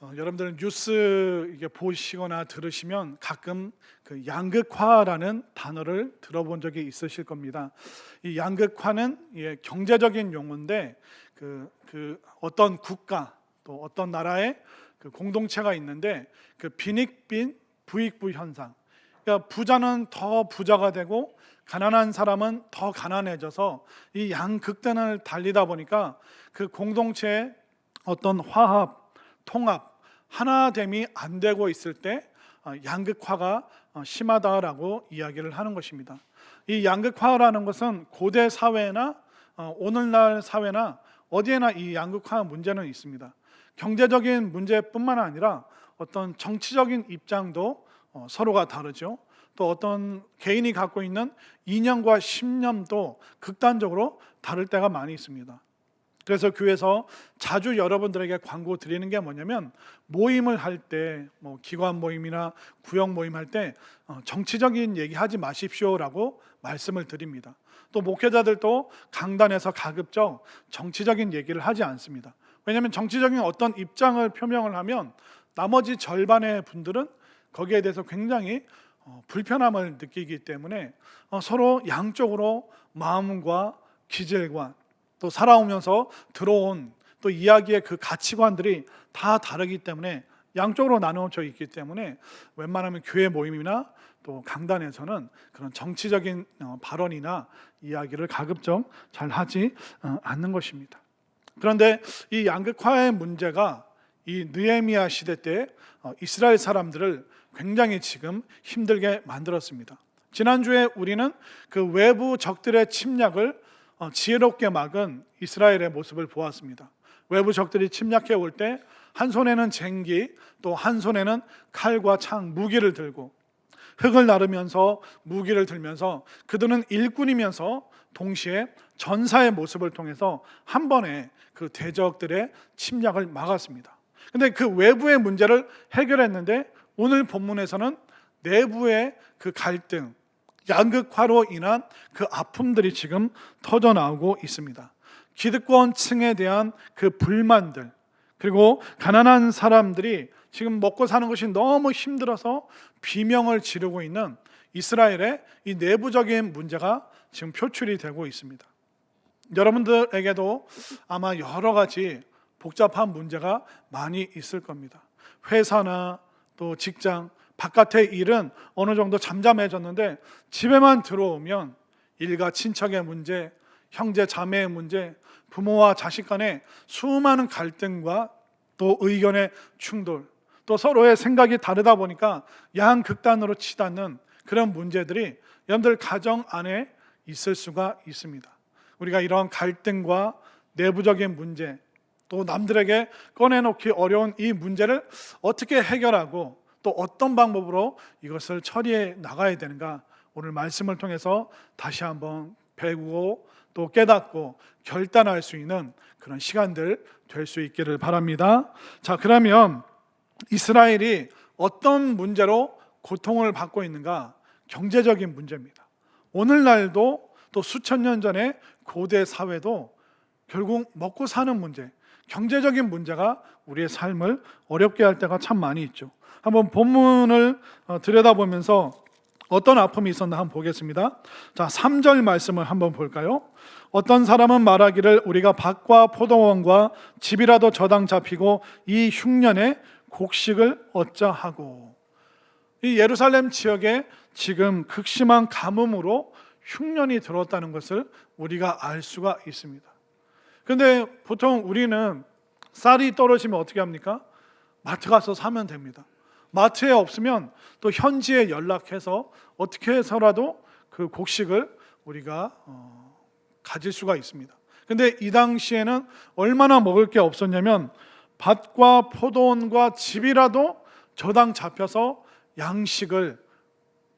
여러분들 뉴스 이게 보시거나 들으시면 가끔 그 양극화라는 단어를 들어본 적이 있으실 겁니다. 이 양극화는 경제적인 용어인데 그 어떤 국가 또 어떤 나라의 그 공동체가 있는데 그 빈익빈 부익부 현상. 그러니까 부자는 더 부자가 되고 가난한 사람은 더 가난해져서 이 양극단을 달리다 보니까 그 공동체의 어떤 화합, 통합, 하나됨이 안 되고 있을 때 양극화가 심하다라고 이야기를 하는 것입니다. 이 양극화라는 것은 고대 사회나 오늘날 사회나 어디에나 이 양극화 문제는 있습니다. 경제적인 문제뿐만 아니라 어떤 정치적인 입장도 서로가 다르죠. 또 어떤 개인이 갖고 있는 이념과 신념도 극단적으로 다를 때가 많이 있습니다. 그래서 교회에서 자주 여러분들에게 광고 드리는 게 뭐냐면, 모임을 할 때 기관 모임이나 구역 모임 할 때 정치적인 얘기 하지 마십시오라고 말씀을 드립니다. 또 목회자들도 강단에서 가급적 정치적인 얘기를 하지 않습니다. 왜냐하면 정치적인 어떤 입장을 표명을 하면 나머지 절반의 분들은 거기에 대해서 굉장히 불편함을 느끼기 때문에 서로 양쪽으로 마음과 기질과 또 살아오면서 들어온 또 이야기의 그 가치관들이 다 다르기 때문에 양쪽으로 나누어져 있기 때문에 웬만하면 교회 모임이나 또 강단에서는 그런 정치적인 발언이나 이야기를 가급적 잘 하지 않는 것입니다. 그런데 이 양극화의 문제가 이 느헤미야 시대 때 이스라엘 사람들을 굉장히 지금 힘들게 만들었습니다. 지난주에 우리는 그 외부 적들의 침략을 지혜롭게 막은 이스라엘의 모습을 보았습니다. 외부 적들이 침략해 올 때 한 손에는 쟁기, 또 한 손에는 칼과 창, 무기를 들고 흙을 나르면서 무기를 들면서 그들은 일꾼이면서 동시에 전사의 모습을 통해서 한 번에 그 대적들의 침략을 막았습니다. 근데 그 외부의 문제를 해결했는데 오늘 본문에서는 내부의 그 갈등, 양극화로 인한 그 아픔들이 지금 터져 나오고 있습니다. 기득권층에 대한 그 불만들, 그리고 가난한 사람들이 지금 먹고 사는 것이 너무 힘들어서 비명을 지르고 있는 이스라엘의 이 내부적인 문제가 지금 표출이 되고 있습니다. 여러분들에게도 아마 여러 가지 복잡한 문제가 많이 있을 겁니다. 회사나 또 직장, 바깥의 일은 어느 정도 잠잠해졌는데 집에만 들어오면 일가 친척의 문제, 형제 자매의 문제, 부모와 자식 간의 수많은 갈등과 또 의견의 충돌, 또 서로의 생각이 다르다 보니까 양극단으로 치닫는 그런 문제들이 여러분들 가정 안에 있을 수가 있습니다. 우리가 이런 갈등과 내부적인 문제, 또 남들에게 꺼내놓기 어려운 이 문제를 어떻게 해결하고 또 어떤 방법으로 이것을 처리해 나가야 되는가, 오늘 말씀을 통해서 다시 한번 배우고 또 깨닫고 결단할 수 있는 그런 시간들 될 수 있기를 바랍니다. 자, 그러면 이스라엘이 어떤 문제로 고통을 받고 있는가? 경제적인 문제입니다. 오늘날도 또 수천 년 전에 고대 사회도 결국 먹고 사는 문제, 경제적인 문제가 우리의 삶을 어렵게 할 때가 참 많이 있죠. 한번 본문을 들여다보면서 어떤 아픔이 있었나 한번 보겠습니다. 자, 3절 말씀을 한번 볼까요? 어떤 사람은 말하기를 우리가 밭과 포도원과 집이라도 저당 잡히고 이 흉년에 곡식을 얻자 하고. 이 예루살렘 지역에 지금 극심한 가뭄으로 흉년이 들어왔다는 것을 우리가 알 수가 있습니다. 그런데 보통 우리는 쌀이 떨어지면 어떻게 합니까? 마트 가서 사면 됩니다. 마트에 없으면 또 현지에 연락해서 어떻게 해서라도 그 곡식을 우리가 가질 수가 있습니다. 근데 이 당시에는 얼마나 먹을 게 없었냐면 밭과 포도원과 집이라도 저당 잡혀서 양식을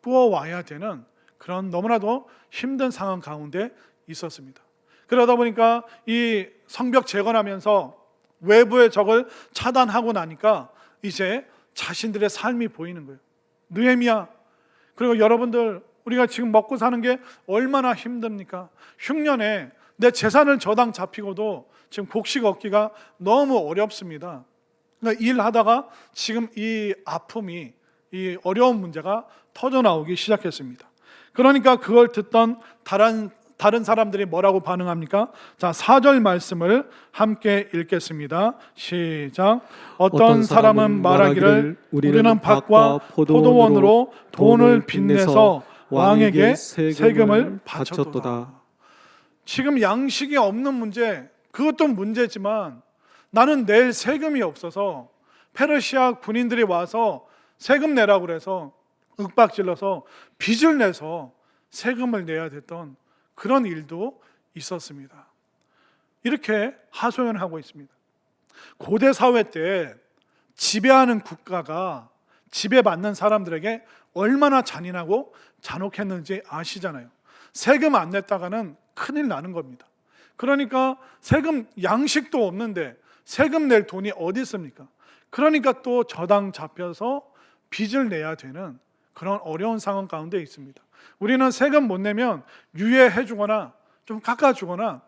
뿌어와야 되는 그런 너무나도 힘든 상황 가운데 있었습니다. 그러다 보니까 이 성벽 재건하면서 외부의 적을 차단하고 나니까 이제 자신들의 삶이 보이는 거예요. 느헤미야, 그리고 여러분들, 우리가 지금 먹고 사는 게 얼마나 힘듭니까? 흉년에 내 재산을 저당 잡히고도 지금 곡식 얻기가 너무 어렵습니다. 그러니까 일하다가 지금 이 아픔이, 이 어려운 문제가 터져 나오기 시작했습니다. 그러니까 그걸 듣던 다른 사람들이 뭐라고 반응합니까? 자, 4절 말씀을 함께 읽겠습니다. 시작. 어떤 사람은 말하기를 우리는 밭과 포도원으로 돈을 빚내서 왕에게 세금을 바쳤도다. 지금 양식이 없는 문제, 그것도 문제지만 나는 내일 세금이 없어서 페르시아 군인들이 와서 세금 내라고 그래서 윽박질러서 빚을 내서 세금을 내야 됐던 그런 일도 있었습니다. 이렇게 하소연하고 있습니다. 고대 사회 때 지배하는 국가가 지배받는 사람들에게 얼마나 잔인하고 잔혹했는지 아시잖아요. 세금 안 냈다가는 큰일 나는 겁니다. 그러니까 세금, 양식도 없는데 세금 낼 돈이 어디 있습니까? 그러니까 또 저당 잡혀서 빚을 내야 되는 그런 어려운 상황 가운데 있습니다. 우리는 세금 못 내면 유예해 주거나 좀 깎아 주거나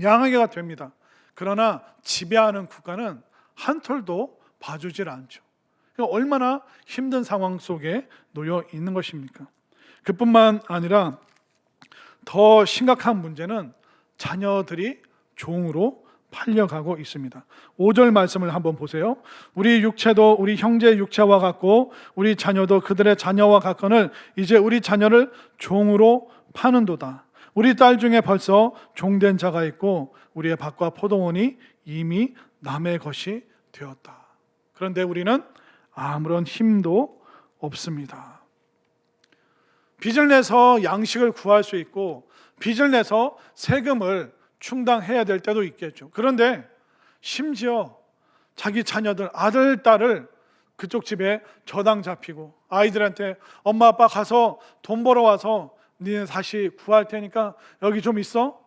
양하게가 됩니다. 그러나 지배하는 국가는 한 톨도 봐주질 않죠. 얼마나 힘든 상황 속에 놓여 있는 것입니까? 그뿐만 아니라 더 심각한 문제는 자녀들이 종으로 팔려가고 있습니다. 5절 말씀을 한번 보세요. 우리 육체도 우리 형제 육체와 같고 우리 자녀도 그들의 자녀와 같거늘 이제 우리 자녀를 종으로 파는도다. 우리 딸 중에 벌써 종된 자가 있고 우리의 밭과 포도원이 이미 남의 것이 되었다. 그런데 우리는 아무런 힘도 없습니다. 빚을 내서 양식을 구할 수 있고 빚을 내서 세금을 충당해야 될 때도 있겠죠. 그런데 심지어 자기 자녀들, 아들, 딸을 그쪽 집에 저당 잡히고 아이들한테 엄마 아빠 가서 돈 벌어와서 니네 다시 구할 테니까 여기 좀 있어?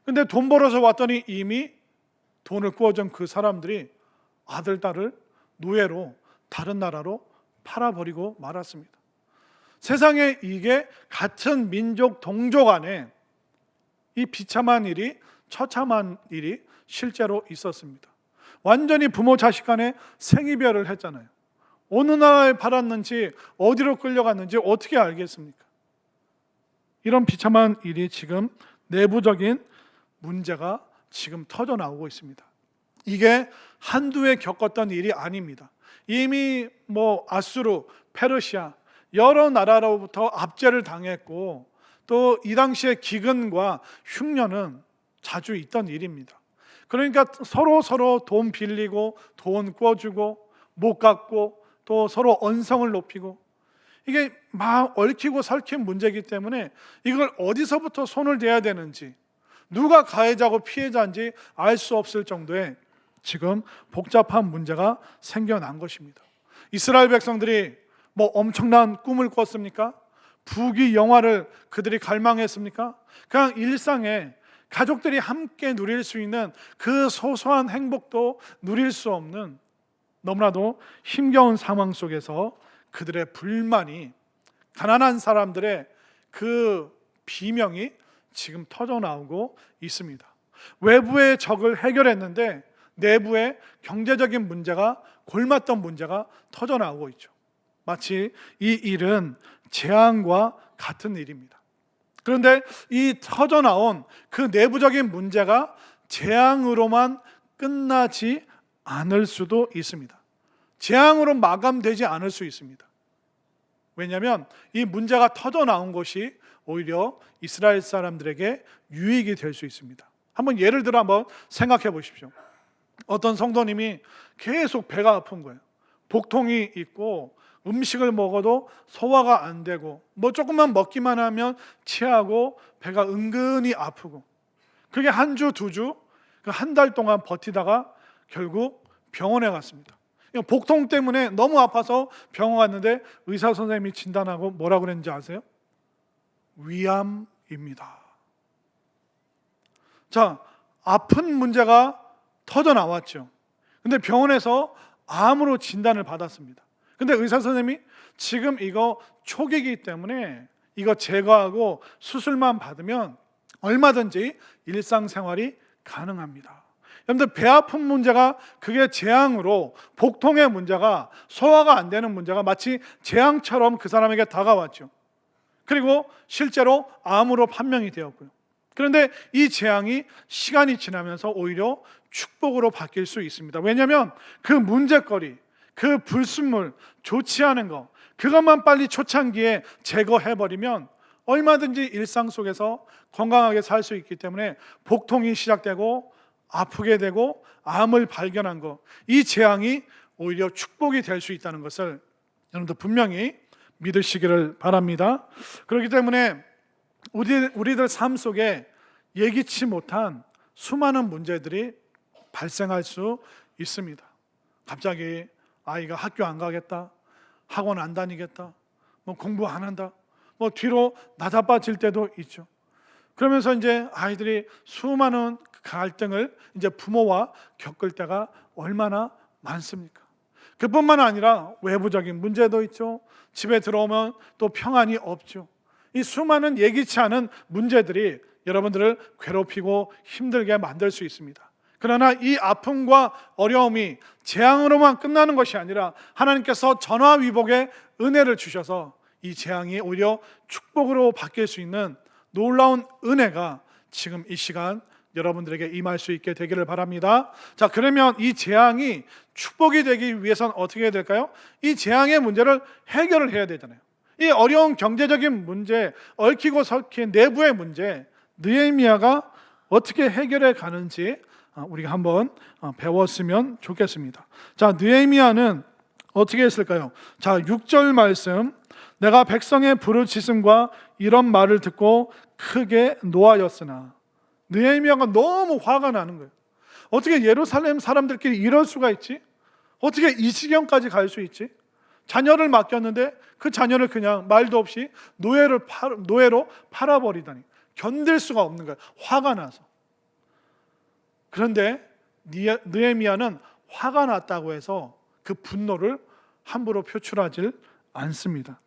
근데 돈 벌어서 왔더니 이미 돈을 꾸어준 그 사람들이 아들, 딸을 노예로 다른 나라로 팔아버리고 말았습니다. 세상에 이게 같은 민족 동족 안에 이 비참한 일이, 처참한 일이 실제로 있었습니다. 완전히 부모 자식 간에 생이별을 했잖아요. 어느 나라에 팔았는지 어디로 끌려갔는지 어떻게 알겠습니까? 이런 비참한 일이 지금 내부적인 문제가 지금 터져 나오고 있습니다. 이게 한두 해 겪었던 일이 아닙니다. 이미 아수르, 페르시아 여러 나라로부터 압제를 당했고 또 이 당시에 기근과 흉년은 자주 있던 일입니다. 그러니까 서로 돈 빌리고 돈 꿔주고 못 갚고 또 서로 언성을 높이고 이게 막 얽히고 설킨 문제이기 때문에 이걸 어디서부터 손을 대야 되는지 누가 가해자고 피해자인지 알 수 없을 정도의 지금 복잡한 문제가 생겨난 것입니다. 이스라엘 백성들이 엄청난 꿈을 꿨습니까? 부귀 영화를 그들이 갈망했습니까? 그냥 일상에 가족들이 함께 누릴 수 있는 그 소소한 행복도 누릴 수 없는 너무나도 힘겨운 상황 속에서 그들의 불만이, 가난한 사람들의 그 비명이 지금 터져 나오고 있습니다. 외부의 적을 해결했는데 내부의 경제적인 문제가, 골맞던 문제가 터져 나오고 있죠. 마치 이 일은 재앙과 같은 일입니다. 그런데 이 터져 나온 그 내부적인 문제가 재앙으로만 끝나지 않을 수도 있습니다. 재앙으로 마감되지 않을 수 있습니다. 왜냐하면 이 문제가 터져 나온 것이 오히려 이스라엘 사람들에게 유익이 될 수 있습니다. 한번 예를 들어 한번 생각해 보십시오. 어떤 성도님이 계속 배가 아픈 거예요. 복통이 있고 음식을 먹어도 소화가 안 되고 조금만 먹기만 하면 체하고 배가 은근히 아프고 그게 한 주, 두 주, 한 달 동안 버티다가 결국 병원에 갔습니다. 복통 때문에 너무 아파서 병원 갔는데 의사 선생님이 진단하고 뭐라고 그랬는지 아세요? 위암입니다. 자, 아픈 문제가 터져 나왔죠. 근데 병원에서 암으로 진단을 받았습니다. 근데 의사 선생님이 지금 이거 초기이기 때문에 이거 제거하고 수술만 받으면 얼마든지 일상생활이 가능합니다. 여러분들 배 아픈 문제가 그게 재앙으로, 복통의 문제가, 소화가 안 되는 문제가 마치 재앙처럼 그 사람에게 다가왔죠. 그리고 실제로 암으로 판명이 되었고요. 그런데 이 재앙이 시간이 지나면서 오히려 축복으로 바뀔 수 있습니다. 왜냐하면 그 문제거리, 그 불순물, 좋지 않은 거, 그것만 빨리 초창기에 제거해버리면 얼마든지 일상 속에서 건강하게 살 수 있기 때문에 복통이 시작되고 아프게 되고 암을 발견한 거, 이 재앙이 오히려 축복이 될 수 있다는 것을 여러분들 분명히 믿으시기를 바랍니다. 그렇기 때문에 우리들 삶 속에 예기치 못한 수많은 문제들이 발생할 수 있습니다. 갑자기 아이가 학교 안 가겠다, 학원 안 다니겠다, 공부 안 한다, 뒤로 나다빠질 때도 있죠. 그러면서 이제 아이들이 수많은 갈등을 이제 부모와 겪을 때가 얼마나 많습니까? 그뿐만 아니라 외부적인 문제도 있죠. 집에 들어오면 또 평안이 없죠. 이 수많은 예기치 않은 문제들이 여러분들을 괴롭히고 힘들게 만들 수 있습니다. 그러나 이 아픔과 어려움이 재앙으로만 끝나는 것이 아니라 하나님께서 전화위복의 은혜를 주셔서 이 재앙이 오히려 축복으로 바뀔 수 있는 놀라운 은혜가 지금 이 시간 여러분들에게 임할 수 있게 되기를 바랍니다. 자, 그러면 이 재앙이 축복이 되기 위해서는 어떻게 해야 될까요? 이 재앙의 문제를 해결을 해야 되잖아요. 이 어려운 경제적인 문제, 얽히고 설킨 내부의 문제, 느헤미야가 어떻게 해결해 가는지 우리가 한번 배웠으면 좋겠습니다. 자, 느헤미야는 어떻게 했을까요? 자, 6절 말씀, 내가 백성의 부르짖음과 이런 말을 듣고 크게 노하였으나. 느헤미야가 너무 화가 나는 거예요. 어떻게 예루살렘 사람들끼리 이럴 수가 있지? 어떻게 이 지경까지 갈 수 있지? 자녀를 맡겼는데 그 자녀를 그냥 말도 없이 노예로 팔아버리다니 견딜 수가 없는 거예요. 화가 나서. 그런데 느헤미야는 화가 났다고 해서 그 분노를 함부로 표출하지 않습니다.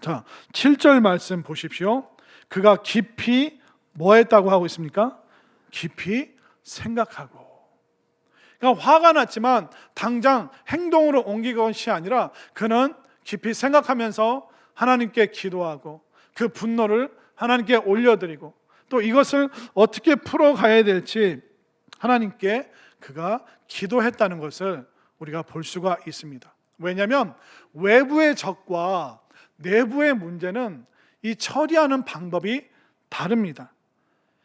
자, 7절 말씀 보십시오. 그가 깊이 뭐 했다고 하고 있습니까? 깊이 생각하고. 그러니까 화가 났지만 당장 행동으로 옮긴 것이 아니라 그는 깊이 생각하면서 하나님께 기도하고 그 분노를 하나님께 올려드리고 또 이것을 어떻게 풀어가야 될지 하나님께 그가 기도했다는 것을 우리가 볼 수가 있습니다. 왜냐하면 외부의 적과 내부의 문제는 이 처리하는 방법이 다릅니다.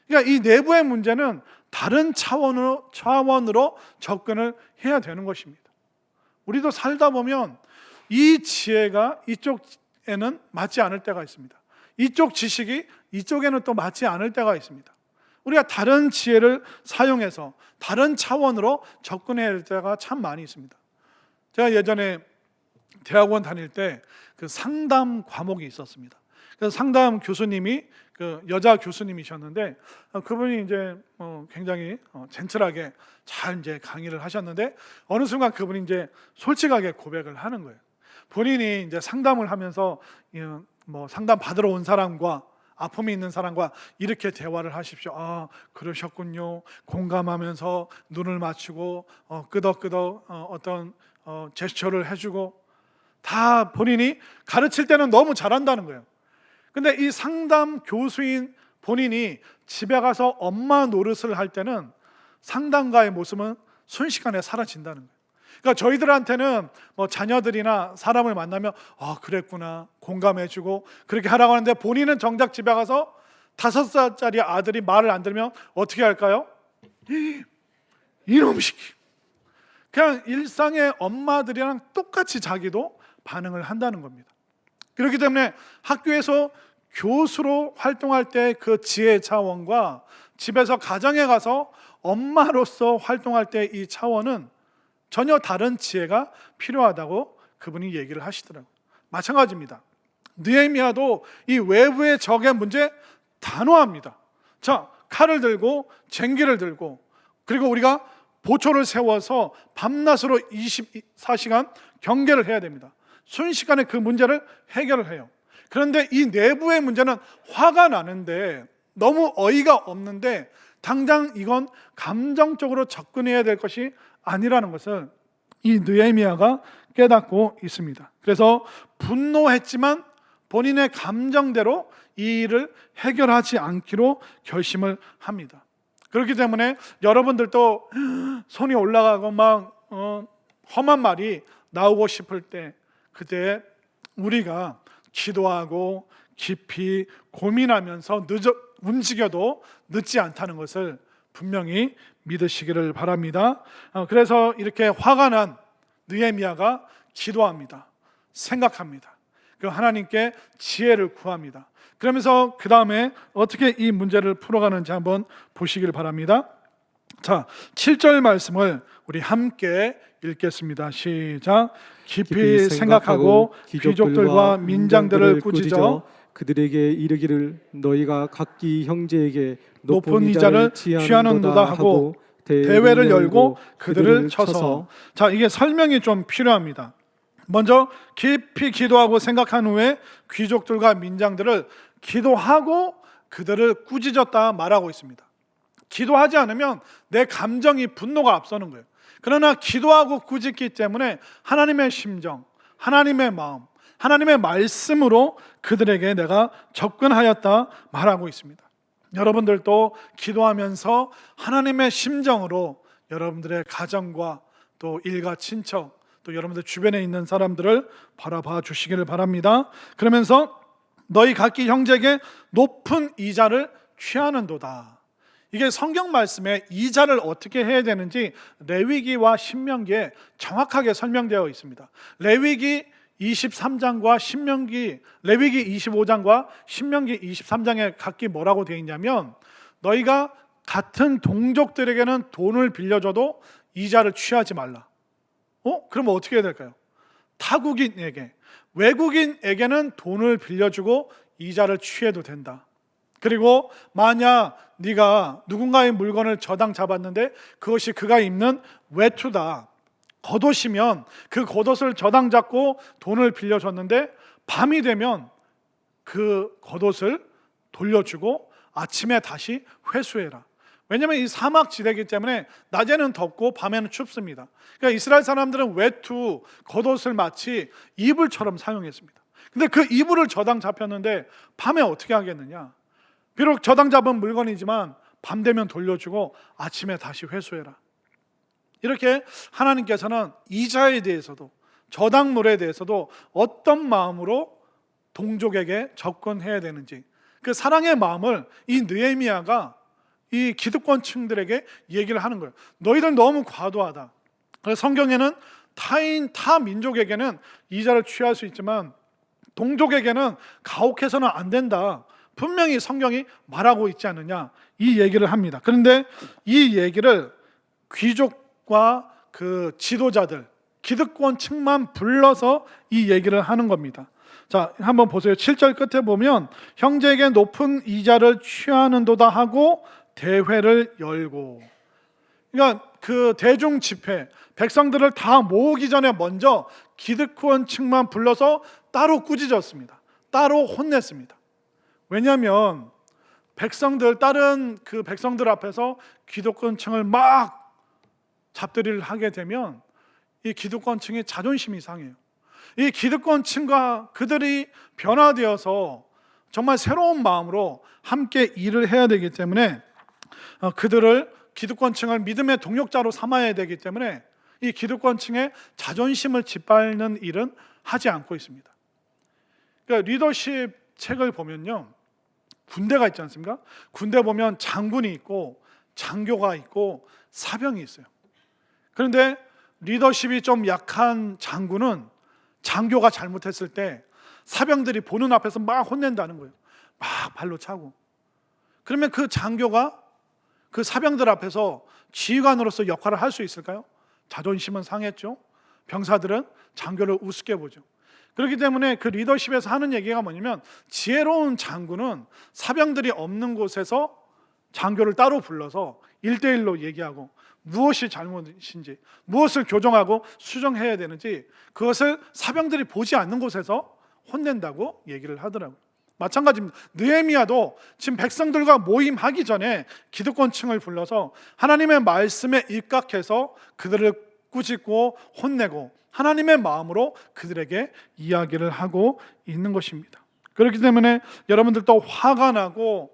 그러니까 이 내부의 문제는 다른 차원으로 접근을 해야 되는 것입니다. 우리도 살다 보면 이 지혜가 이쪽에는 맞지 않을 때가 있습니다. 이쪽 지식이 이쪽에는 또 맞지 않을 때가 있습니다. 우리가 다른 지혜를 사용해서 다른 차원으로 접근해야 할 때가 참 많이 있습니다. 제가 예전에 대학원 다닐 때 그 상담 과목이 있었습니다. 그래서 상담 교수님이 그 여자 교수님이셨는데 그분이 이제 굉장히 젠틀하게 잘 이제 강의를 하셨는데 어느 순간 그분이 이제 솔직하게 고백을 하는 거예요. 본인이 이제 상담을 하면서 상담 받으러 온 사람과 아픔이 있는 사람과 이렇게 대화를 하십시오. 아, 그러셨군요. 공감하면서 눈을 맞추고 끄덕끄덕 어떤 제스처를 해주고 다 본인이 가르칠 때는 너무 잘한다는 거예요. 근데 이 상담 교수인 본인이 집에 가서 엄마 노릇을 할 때는 상담가의 모습은 순식간에 사라진다는 거예요. 그러니까 저희들한테는 자녀들이나 사람을 만나면 그랬구나 공감해주고 그렇게 하라고 하는데 본인은 정작 집에 가서 5살짜리 아들이 말을 안 들으면 어떻게 할까요? 이놈 새끼. 그냥 일상의 엄마들이랑 똑같이 자기도 반응을 한다는 겁니다. 그렇기 때문에 학교에서 교수로 활동할 때 그 지혜의 차원과 집에서 가정에 가서 엄마로서 활동할 때 이 차원은 전혀 다른 지혜가 필요하다고 그분이 얘기를 하시더라고요. 마찬가지입니다. 느헤미야도 이 외부의 적의 문제 단호합니다. 자, 칼을 들고 쟁기를 들고 그리고 우리가 보초를 세워서 밤낮으로 24시간 경계를 해야 됩니다. 순식간에 그 문제를 해결을 해요. 그런데 이 내부의 문제는 화가 나는데 너무 어이가 없는데 당장 이건 감정적으로 접근해야 될 것이 아니라는 것을 이 느헤미야가 깨닫고 있습니다. 그래서 분노했지만 본인의 감정대로 이 일을 해결하지 않기로 결심을 합니다. 그렇기 때문에 여러분들도 손이 올라가고 막 험한 말이 나오고 싶을 때, 그때 우리가 기도하고 깊이 고민하면서 움직여도 늦지 않다는 것을 분명히 믿으시기를 바랍니다. 그래서 이렇게 화가 난 느헤미야가 기도합니다. 생각합니다. 그 하나님께 지혜를 구합니다. 그러면서 그 다음에 어떻게 이 문제를 풀어가는지 한번 보시길 바랍니다. 자, 7절 말씀을 우리 함께 읽겠습니다. 시작. 깊이 생각하고 귀족들과 민장들을 꾸짖어 그들에게 이르기를 너희가 각기 형제에게 높은 이자를 취하는도다 하고 대회를 열고 그들을 쳐서. 자, 이게 설명이 좀 필요합니다. 먼저 깊이 기도하고 생각한 후에 귀족들과 민장들을 기도하고 그들을 꾸짖었다 말하고 있습니다. 기도하지 않으면 내 감정이 분노가 앞서는 거예요. 그러나 기도하고 꾸짖기 때문에 하나님의 심정, 하나님의 마음, 하나님의 말씀으로 그들에게 내가 접근하였다 말하고 있습니다. 여러분들도 기도하면서 하나님의 심정으로 여러분들의 가정과 또 일가 친척, 또 여러분들 주변에 있는 사람들을 바라봐 주시기를 바랍니다. 그러면서 너희 각기 형제에게 높은 이자를 취하는도다. 이게 성경 말씀에 이자를 어떻게 해야 되는지 레위기와 신명기에 정확하게 설명되어 있습니다. 레위기 23장과 레위기 25장과 신명기 23장에 각기 뭐라고 되어 있냐면, 너희가 같은 동족들에게는 돈을 빌려줘도 이자를 취하지 말라. 그러면 어떻게 해야 될까요? 타국인에게, 외국인에게는 돈을 빌려주고 이자를 취해도 된다. 그리고 만약 네가 누군가의 물건을 저당 잡았는데 그것이 그가 입는 외투다, 겉옷이면 그 겉옷을 저당 잡고 돈을 빌려줬는데 밤이 되면 그 겉옷을 돌려주고 아침에 다시 회수해라. 왜냐하면 이 사막지대이기 때문에 낮에는 덥고 밤에는 춥습니다. 그러니까 이스라엘 사람들은 외투, 겉옷을 마치 이불처럼 사용했습니다. 근데 그 이불을 저당 잡혔는데 밤에 어떻게 하겠느냐? 비록 저당 잡은 물건이지만 밤 되면 돌려주고 아침에 다시 회수해라. 이렇게 하나님께서는 이자에 대해서도 저당물에 대해서도 어떤 마음으로 동족에게 접근해야 되는지, 그 사랑의 마음을 이 느헤미야가 이 기득권층들에게 얘기를 하는 거예요. 너희들 너무 과도하다. 그래서 성경에는 타 민족에게는 이자를 취할 수 있지만 동족에게는 가혹해서는 안 된다, 분명히 성경이 말하고 있지 않느냐, 이 얘기를 합니다. 그런데 이 얘기를 귀족과 그 지도자들, 기득권층만 불러서 이 얘기를 하는 겁니다. 자, 한번 보세요. 7절 끝에 보면 형제에게 높은 이자를 취하는도다 하고 대회를 열고, 그러니까 그 대중 집회, 백성들을 다 모으기 전에 먼저 기득권층만 불러서 따로 꾸짖었습니다. 따로 혼냈습니다. 왜냐하면 다른 그 백성들 앞에서 기득권층을 막 잡들이를 하게 되면 이 기득권층의 자존심이 상해요. 이 기득권층과 그들이 변화되어서 정말 새로운 마음으로 함께 일을 해야 되기 때문에 기득권층을 믿음의 동역자로 삼아야 되기 때문에 이 기득권층의 자존심을 짓밟는 일은 하지 않고 있습니다. 그러니까 리더십 책을 보면요, 군대가 있지 않습니까? 군대 보면 장군이 있고 장교가 있고 사병이 있어요. 그런데 리더십이 좀 약한 장군은 장교가 잘못했을 때 사병들이 보는 앞에서 막 혼낸다는 거예요. 막 발로 차고. 그러면 그 장교가 그 사병들 앞에서 지휘관으로서 역할을 할 수 있을까요? 자존심은 상했죠. 병사들은 장교를 우습게 보죠. 그렇기 때문에 그 리더십에서 하는 얘기가 뭐냐면, 지혜로운 장군은 사병들이 없는 곳에서 장교를 따로 불러서 1대1로 얘기하고 무엇이 잘못인지, 무엇을 교정하고 수정해야 되는지 그것을 사병들이 보지 않는 곳에서 혼낸다고 얘기를 하더라고요. 마찬가지입니다. 느헤미야도 지금 백성들과 모임하기 전에 기득권층을 불러서 하나님의 말씀에 입각해서 그들을 꾸짖고 혼내고 하나님의 마음으로 그들에게 이야기를 하고 있는 것입니다. 그렇기 때문에 여러분들도 화가 나고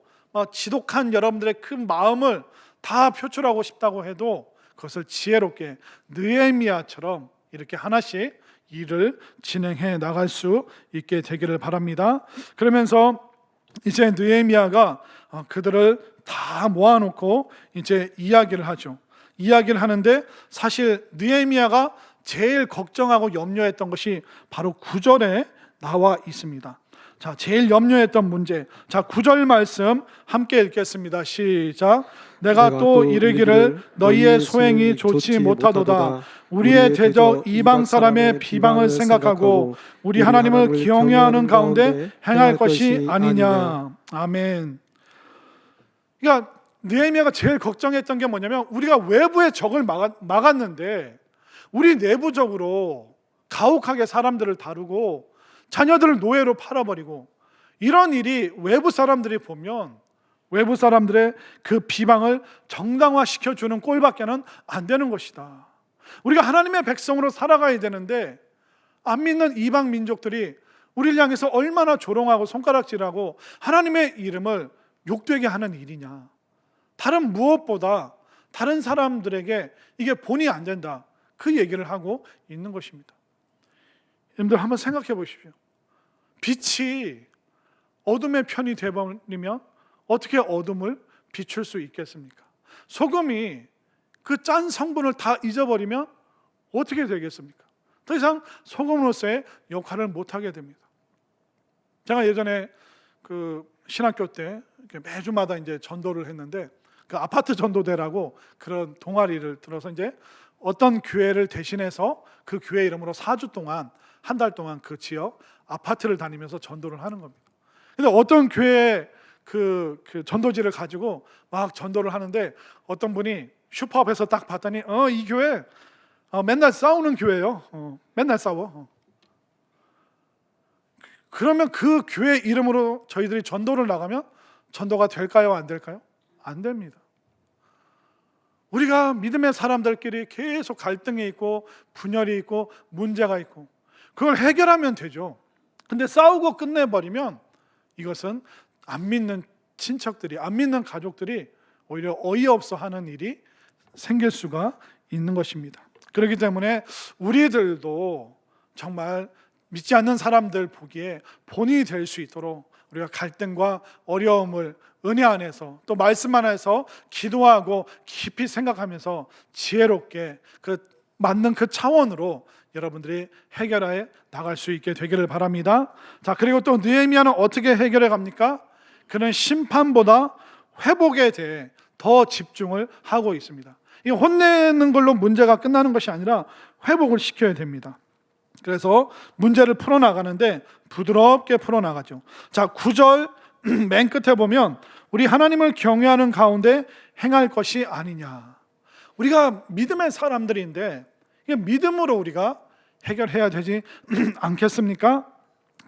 지독한 여러분들의 큰 마음을 다 표출하고 싶다고 해도 그것을 지혜롭게 느헤미야처럼 이렇게 하나씩 일을 진행해 나갈 수 있게 되기를 바랍니다. 그러면서 이제 느헤미야가 그들을 다 모아놓고 이제 이야기를 하죠. 이야기를 하는데 사실 느헤미야가 제일 걱정하고 염려했던 것이 바로 9절에 나와 있습니다. 자, 제일 염려했던 문제. 자, 9절 말씀 함께 읽겠습니다. 시작. 내가 또 이르기를 너희의 소행이 좋지 못하도다. 우리의 대적 이방 사람의 비방을 생각하고 우리 하나님을 경외하는 가운데 행할 것이 아니냐. 아멘. 그러니까 느헤미야가 제일 걱정했던 게 뭐냐면 우리가 외부의 적을 막았는데 우리 내부적으로 가혹하게 사람들을 다루고 자녀들을 노예로 팔아버리고 이런 일이 외부 사람들이 보면 외부 사람들의 그 비방을 정당화시켜주는 꼴밖에는 안 되는 것이다. 우리가 하나님의 백성으로 살아가야 되는데 안 믿는 이방 민족들이 우리를 향해서 얼마나 조롱하고 손가락질하고 하나님의 이름을 욕되게 하는 일이냐. 다른 무엇보다 다른 사람들에게 이게 본이 안 된다. 그 얘기를 하고 있는 것입니다. 여러분들 한번 생각해 보십시오. 빛이 어둠의 편이 되어버리면 어떻게 어둠을 비출 수 있겠습니까? 소금이 그 짠 성분을 다 잊어버리면 어떻게 되겠습니까? 더 이상 소금으로서의 역할을 못하게 됩니다. 제가 예전에 그 신학교 때 매주마다 이제 전도를 했는데 그 아파트 전도대라고 그런 동아리를 들어서 이제 어떤 교회를 대신해서 그 교회 이름으로 4주 동안 한 달 동안 그 지역 아파트를 다니면서 전도를 하는 겁니다. 근데 어떤 교회 그 전도지를 가지고 막 전도를 하는데 어떤 분이 슈퍼 앞에서 딱 봤더니 이 교회 맨날 싸우는 교회예요. 맨날 싸워. 그러면 그 교회 이름으로 저희들이 전도를 나가면 전도가 될까요? 안 될까요? 안 됩니다. 우리가 믿음의 사람들끼리 계속 갈등이 있고 분열이 있고 문제가 있고 그걸 해결하면 되죠. 근데 싸우고 끝내버리면 이것은 안 믿는 친척들이 안 믿는 가족들이 오히려 어이없어 하는 일이 생길 수가 있는 것입니다. 그렇기 때문에 우리들도 정말 믿지 않는 사람들 보기에 본이 될 수 있도록 우리가 갈등과 어려움을 은혜 안에서 또 말씀 안에서 기도하고 깊이 생각하면서 지혜롭게 그 맞는 그 차원으로 여러분들이 해결해 나갈 수 있게 되기를 바랍니다. 자, 그리고 또 느헤미야는 어떻게 해결해 갑니까? 그는 심판보다 회복에 대해 더 집중을 하고 있습니다. 이 혼내는 걸로 문제가 끝나는 것이 아니라 회복을 시켜야 됩니다. 그래서 문제를 풀어나가는데 부드럽게 풀어나가죠. 자, 9절 맨 끝에 보면 우리 하나님을 경외하는 가운데 행할 것이 아니냐. 우리가 믿음의 사람들인데 이게 믿음으로 우리가 해결해야 되지 않겠습니까?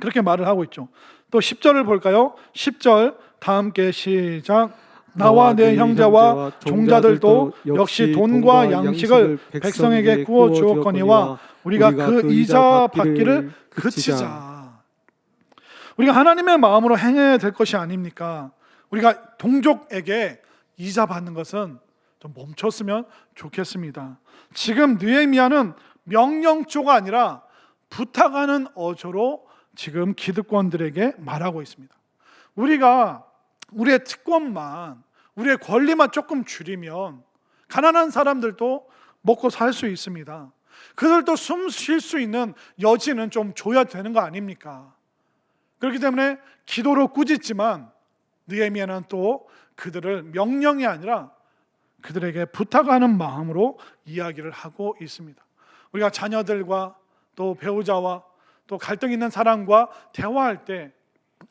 그렇게 말을 하고 있죠. 또 10절을 볼까요? 10절 다 함께 시작. 나와 내 형제와 종자들도 역시 돈과 양식을 백성에게 구워 주었거니와 우리가 그 이자 받기를 그치자. 우리가 하나님의 마음으로 행해야 될 것이 아닙니까? 우리가 동족에게 이자 받는 것은 좀 멈췄으면 좋겠습니다. 지금 느헤미야는 명령조가 아니라 부탁하는 어조로 지금 기득권들에게 말하고 있습니다. 우리가 우리의 특권만, 우리의 권리만 조금 줄이면 가난한 사람들도 먹고 살 수 있습니다. 그들도 숨 쉴 수 있는 여지는 좀 줘야 되는 거 아닙니까? 그렇기 때문에 기도로 꾸짖지만 느헤미야는 또 그들을 명령이 아니라 그들에게 부탁하는 마음으로 이야기를 하고 있습니다. 우리가 자녀들과 또 배우자와 또 갈등 있는 사람과 대화할 때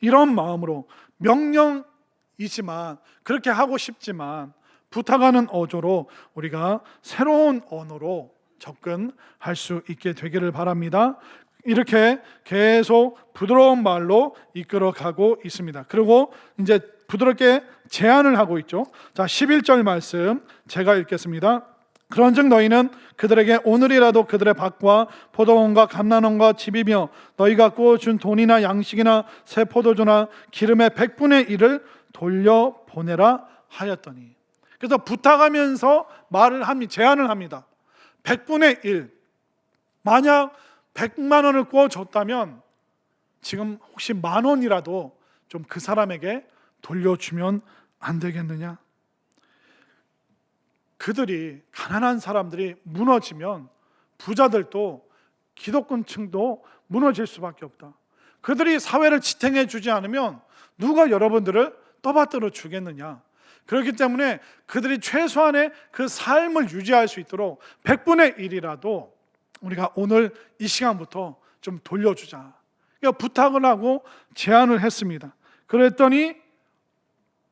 이런 마음으로 명령이지만 그렇게 하고 싶지만 부탁하는 어조로 우리가 새로운 언어로 접근할 수 있게 되기를 바랍니다. 이렇게 계속 부드러운 말로 이끌어가고 있습니다. 그리고 이제 부드럽게 제안을 하고 있죠. 자, 11절 말씀 제가 읽겠습니다. 그런즉 너희는 그들에게 오늘이라도 그들의 밭과 포도원과 감난원과 집이며 너희가 구워준 돈이나 양식이나 새 포도주나 기름의 100분의 1을 돌려보내라 하였더니. 그래서 부탁하면서 말을 합니다. 제안을 합니다. 100분의 1. 만약 100만 원을 구워줬다면 지금 혹시 10,000원이라도 좀 그 사람에게 돌려주면 안 되겠느냐? 그들이, 가난한 사람들이 무너지면 부자들도, 기득권층도 무너질 수밖에 없다. 그들이 사회를 지탱해 주지 않으면 누가 여러분들을 떠받들어 주겠느냐? 그렇기 때문에 그들이 최소한의 그 삶을 유지할 수 있도록 100분의 1이라도 우리가 오늘 이 시간부터 좀 돌려주자. 그러니까 부탁을 하고 제안을 했습니다. 그랬더니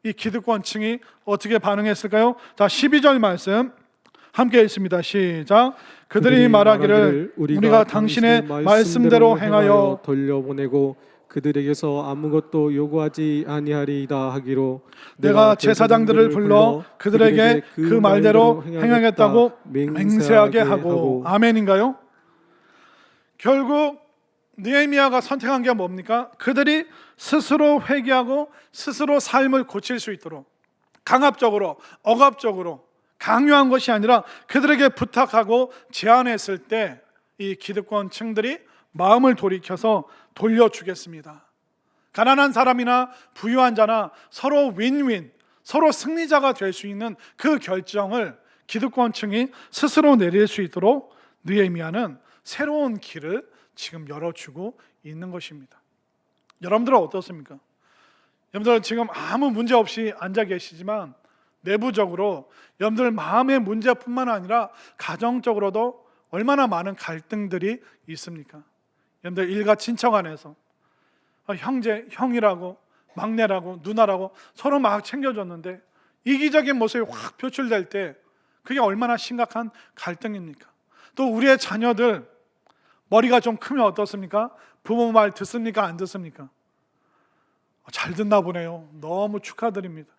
이 기득권층이 어떻게 반응했을까요? 자, 12절 말씀 함께 읽습니다. 시작. 그들이 말하기를 우리가 당신의 말씀대로 행하여 돌려보내고 그들에게서 아무것도 요구하지 아니하리이다 하기로 내가 제사장들을 불러 그들에게 그 말대로 행하겠다고 맹세하게 하고. 아멘인가요? 결국 느헤미야가 선택한 게 뭡니까? 그들이 스스로 회개하고 스스로 삶을 고칠 수 있도록 강압적으로, 억압적으로 강요한 것이 아니라 그들에게 부탁하고 제안했을 때 이 기득권층들이 마음을 돌이켜서 돌려주겠습니다. 가난한 사람이나 부유한 자나 서로 윈윈, 서로 승리자가 될 수 있는 그 결정을 기득권층이 스스로 내릴 수 있도록 느헤미야는 새로운 길을 지금 열어주고 있는 것입니다. 여러분들은 어떻습니까? 여러분들 지금 아무 문제 없이 앉아 계시지만 내부적으로 여러분들 마음의 문제뿐만 아니라 가정적으로도 얼마나 많은 갈등들이 있습니까? 여러분들 일가 친척 안에서 형제, 형이라고 막내라고 누나라고 서로 막 챙겨줬는데 이기적인 모습이 확 표출될 때 그게 얼마나 심각한 갈등입니까? 또 우리의 자녀들 머리가 좀 크면 어떻습니까? 부모 말 듣습니까? 안 듣습니까? 잘 듣나 보네요. 너무 축하드립니다.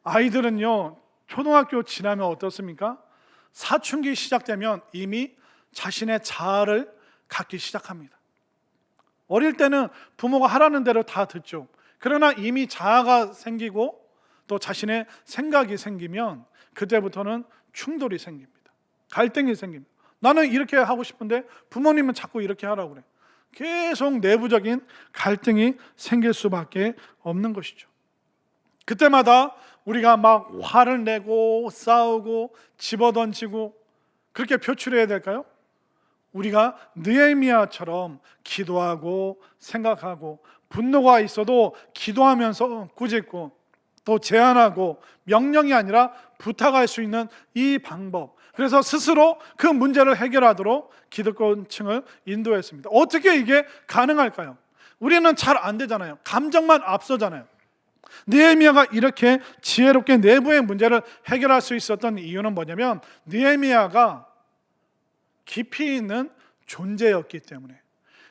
아이들은요, 초등학교 지나면 어떻습니까? 사춘기 시작되면 이미 자신의 자아를 갖기 시작합니다. 어릴 때는 부모가 하라는 대로 다 듣죠. 그러나 이미 자아가 생기고 또 자신의 생각이 생기면 그때부터는 충돌이 생깁니다. 갈등이 생깁니다. 나는 이렇게 하고 싶은데 부모님은 자꾸 이렇게 하라고 그래. 계속 내부적인 갈등이 생길 수밖에 없는 것이죠. 그때마다 우리가 막 화를 내고 싸우고 집어던지고 그렇게 표출해야 될까요? 우리가 느헤미야처럼 기도하고 생각하고 분노가 있어도 기도하면서 꾸짖고 또 제안하고 명령이 아니라 부탁할 수 있는 이 방법, 그래서 스스로 그 문제를 해결하도록 기득권층을 인도했습니다. 어떻게 이게 가능할까요? 우리는 잘 안 되잖아요. 감정만 앞서잖아요. 느헤미야가 이렇게 지혜롭게 내부의 문제를 해결할 수 있었던 이유는 뭐냐면 느헤미야가 깊이 있는 존재였기 때문에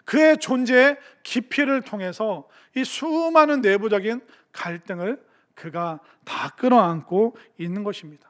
그의 존재의 깊이를 통해서 이 수많은 내부적인 갈등을 그가 다 끌어안고 있는 것입니다.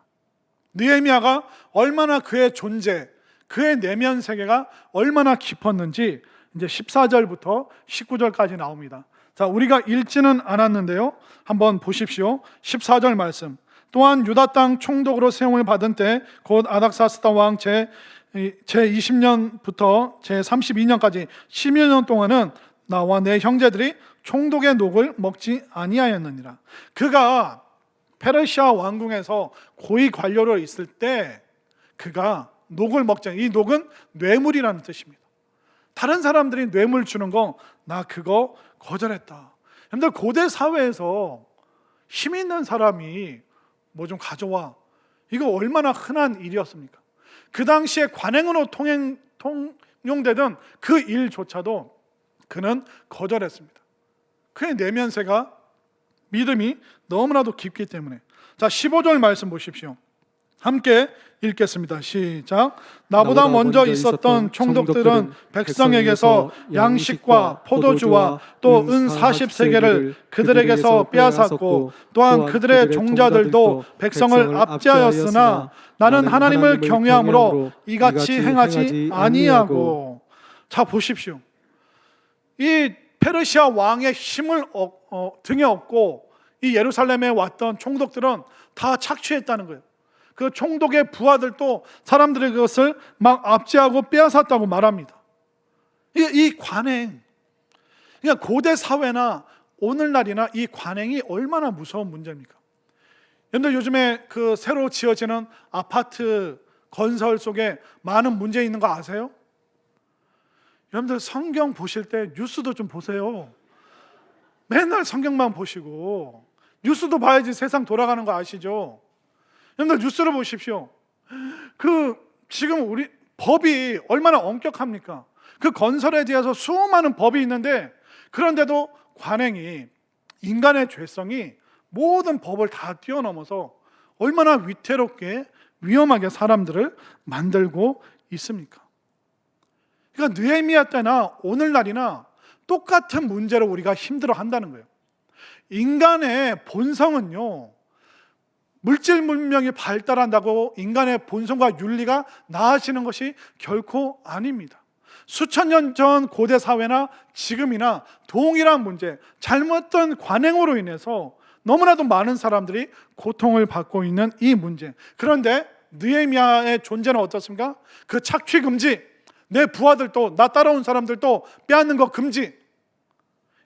느헤미야가 얼마나 그의 존재, 그의 내면 세계가 얼마나 깊었는지 이제 14절부터 19절까지 나옵니다. 자, 우리가 읽지는 않았는데요, 한번 보십시오. 14절 말씀. 또한 유다 땅 총독으로 세움을 받은 때 곧 아닥사스다 왕 제 20년부터 제 32년까지 10여 년 동안은 나와 내 형제들이 총독의 녹을 먹지 아니하였느니라. 그가 페르시아 왕궁에서 고위 관료로 있을 때 그가 녹을 먹지 않아요. 이 녹은 뇌물이라는 뜻입니다. 다른 사람들이 뇌물 주는 거 나 그거 거절했다. 여러분들 고대 사회에서 힘 있는 사람이 뭐 좀 가져와, 이거 얼마나 흔한 일이었습니까? 그 당시에 관행으로 통용되던 그 일조차도 그는 거절했습니다. 그의 내면세가 믿음이 너무나도 깊기 때문에. 자, 15절 말씀 보십시오. 함께 읽겠습니다. 시작. 나보다 먼저 있었던 총독들은 백성에게서 양식과 포도주와 또 은 40세겔을 그들에게서 빼앗았고 또한 그들의 종자들도 백성을 압제하였으나 나는 하나님을 경외함으로 이같이 행하지 아니하고. 자, 보십시오. 이 페르시아 왕의 힘을 등에 업고 이 예루살렘에 왔던 총독들은 다 착취했다는 거예요. 그 총독의 부하들도 사람들의 그것을 막 압제하고 빼앗았다고 말합니다. 이 관행, 그러니까 고대 사회나 오늘날이나 이 관행이 얼마나 무서운 문제입니까? 여러분들 요즘에 그 새로 지어지는 아파트 건설 속에 많은 문제 있는 거 아세요? 여러분들 성경 보실 때 뉴스도 좀 보세요. 맨날 성경만 보시고 뉴스도 봐야지 세상 돌아가는 거 아시죠? 여러분들 뉴스를 보십시오. 지금 우리 법이 얼마나 엄격합니까? 그 건설에 대해서 수많은 법이 있는데 그런데도 관행이, 인간의 죄성이 모든 법을 다 뛰어넘어서 얼마나 위태롭게 위험하게 사람들을 만들고 있습니까? 그러니까 느헤미야 때나 오늘날이나 똑같은 문제로 우리가 힘들어 한다는 거예요. 인간의 본성은요, 물질 문명이 발달한다고 인간의 본성과 윤리가 나아지는 것이 결코 아닙니다. 수천 년 전 고대 사회나 지금이나 동일한 문제, 잘못된 관행으로 인해서 너무나도 많은 사람들이 고통을 받고 있는 이 문제. 그런데 느헤미야의 존재는 어떻습니까? 그 착취 금지, 내 부하들도 나 따라온 사람들도 빼앗는 거 금지.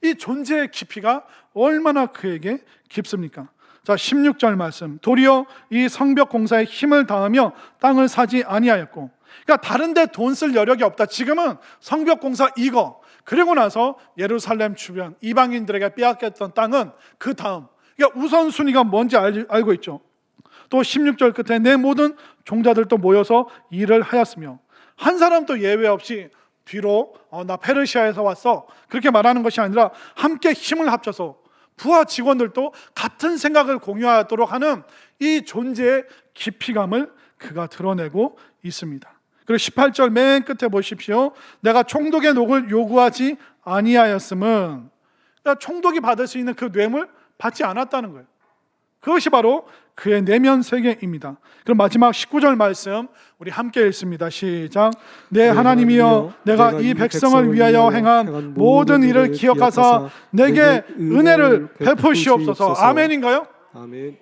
이 존재의 깊이가 얼마나 그에게 깊습니까? 자, 16절 말씀. 도리어 이 성벽 공사에 힘을 다하며 땅을 사지 아니하였고, 그러니까 다른 데 돈 쓸 여력이 없다. 지금은 성벽 공사 이거, 그리고 나서 예루살렘 주변 이방인들에게 빼앗겼던 땅은 그 다음. 그러니까 우선순위가 뭔지 알고 있죠. 또 16절 끝에 내 모든 종자들도 모여서 일을 하였으며, 한 사람도 예외 없이 뒤로 나 페르시아에서 왔어 그렇게 말하는 것이 아니라 함께 힘을 합쳐서 부하 직원들도 같은 생각을 공유하도록 하는 이 존재의 깊이감을 그가 드러내고 있습니다. 그리고 18절 맨 끝에 보십시오. 내가 총독의 녹을 요구하지 아니하였음은, 그러니까 총독이 받을 수 있는 그 뇌물 받지 않았다는 거예요. 그것이 바로 그의 내면 세계입니다. 그럼 마지막 19절 말씀 우리 함께 읽습니다. 시작. 내 하나님이여 내가 이 백성을 위하여 행한 모든 일을 기억하사 내게 은혜를 베푸시옵소서. 아멘인가요? 아멘.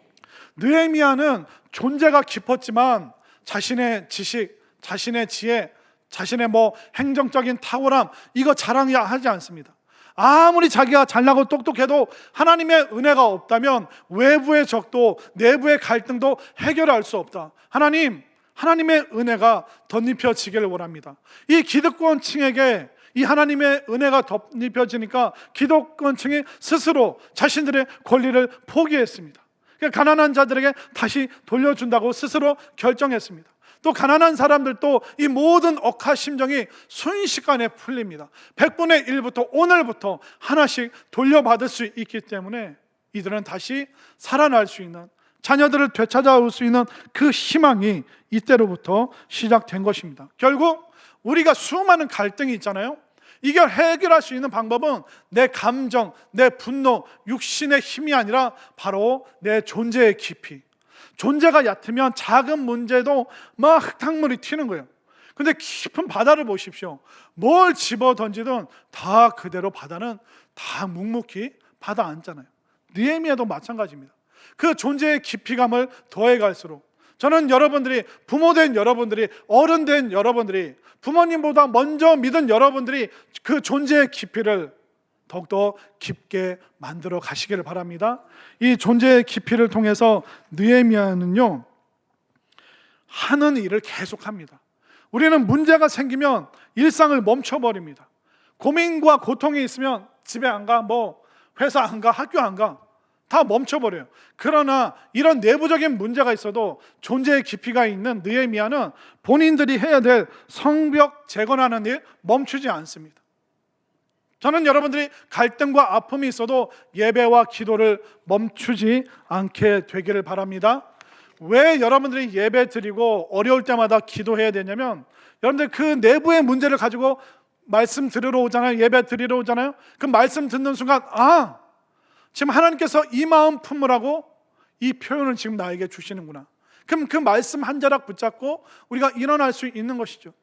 느헤미야는 존재가 깊었지만 자신의 지식, 자신의 지혜, 자신의 행정적인 탁월함 이거 자랑하지 않습니다. 아무리 자기가 잘나고 똑똑해도 하나님의 은혜가 없다면 외부의 적도 내부의 갈등도 해결할 수 없다. 하나님의 은혜가 덧입혀지기를 원합니다. 이 기득권층에게 이 하나님의 은혜가 덧입혀지니까 기득권층이 스스로 자신들의 권리를 포기했습니다. 가난한 자들에게 다시 돌려준다고 스스로 결정했습니다. 또 가난한 사람들도 이 모든 억하심정이 순식간에 풀립니다. 100분의 1부터 오늘부터 하나씩 돌려받을 수 있기 때문에 이들은 다시 살아날 수 있는, 자녀들을 되찾아올 수 있는 그 희망이 이때로부터 시작된 것입니다. 결국 우리가 수많은 갈등이 있잖아요. 이걸 해결할 수 있는 방법은 내 감정, 내 분노, 육신의 힘이 아니라 바로 내 존재의 깊이. 존재가 얕으면 작은 문제도 막 흙탕물이 튀는 거예요. 근데 깊은 바다를 보십시오. 뭘 집어 던지든 다 그대로 바다는 다 묵묵히 받아 안잖아요. 느헤미야도 마찬가지입니다. 그 존재의 깊이감을 더해갈수록 저는 여러분들이, 부모된 여러분들이, 어른된 여러분들이, 부모님보다 먼저 믿은 여러분들이 그 존재의 깊이를 더욱더 깊게 만들어 가시기를 바랍니다. 이 존재의 깊이를 통해서 느헤미야는요, 하는 일을 계속합니다. 우리는 문제가 생기면 일상을 멈춰버립니다. 고민과 고통이 있으면 집에 안 가, 회사 안 가, 학교 안 가, 다 멈춰버려요. 그러나 이런 내부적인 문제가 있어도 존재의 깊이가 있는 느헤미야는 본인들이 해야 될 성벽 재건하는 일 멈추지 않습니다. 저는 여러분들이 갈등과 아픔이 있어도 예배와 기도를 멈추지 않게 되기를 바랍니다. 왜 여러분들이 예배 드리고 어려울 때마다 기도해야 되냐면, 여러분들 그 내부의 문제를 가지고 말씀 들으러 오잖아요. 예배 드리러 오잖아요. 그 말씀 듣는 순간, 아, 지금 하나님께서 이 마음 품으라고 이 표현을 지금 나에게 주시는구나. 그럼 그 말씀 한 자락 붙잡고 우리가 일어날 수 있는 것이죠.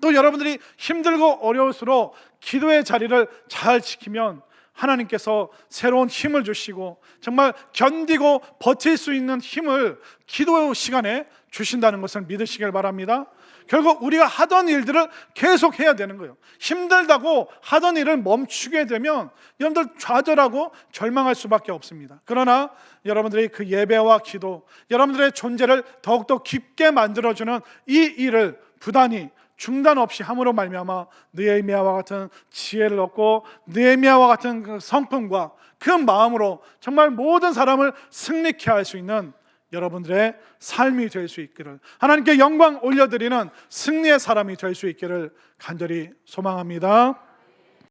또 여러분들이 힘들고 어려울수록 기도의 자리를 잘 지키면 하나님께서 새로운 힘을 주시고 정말 견디고 버틸 수 있는 힘을 기도 시간에 주신다는 것을 믿으시길 바랍니다. 결국 우리가 하던 일들을 계속 해야 되는 거예요. 힘들다고 하던 일을 멈추게 되면 여러분들 좌절하고 절망할 수밖에 없습니다. 그러나 여러분들이 그 예배와 기도, 여러분들의 존재를 더욱더 깊게 만들어주는 이 일을 부단히 중단 없이 함으로 말미암아 느헤미야와 같은 지혜를 얻고 느헤미야와 같은 그 성품과 그 마음으로 정말 모든 사람을 승리케 할 수 있는 여러분들의 삶이 될 수 있기를, 하나님께 영광 올려드리는 승리의 사람이 될 수 있기를 간절히 소망합니다.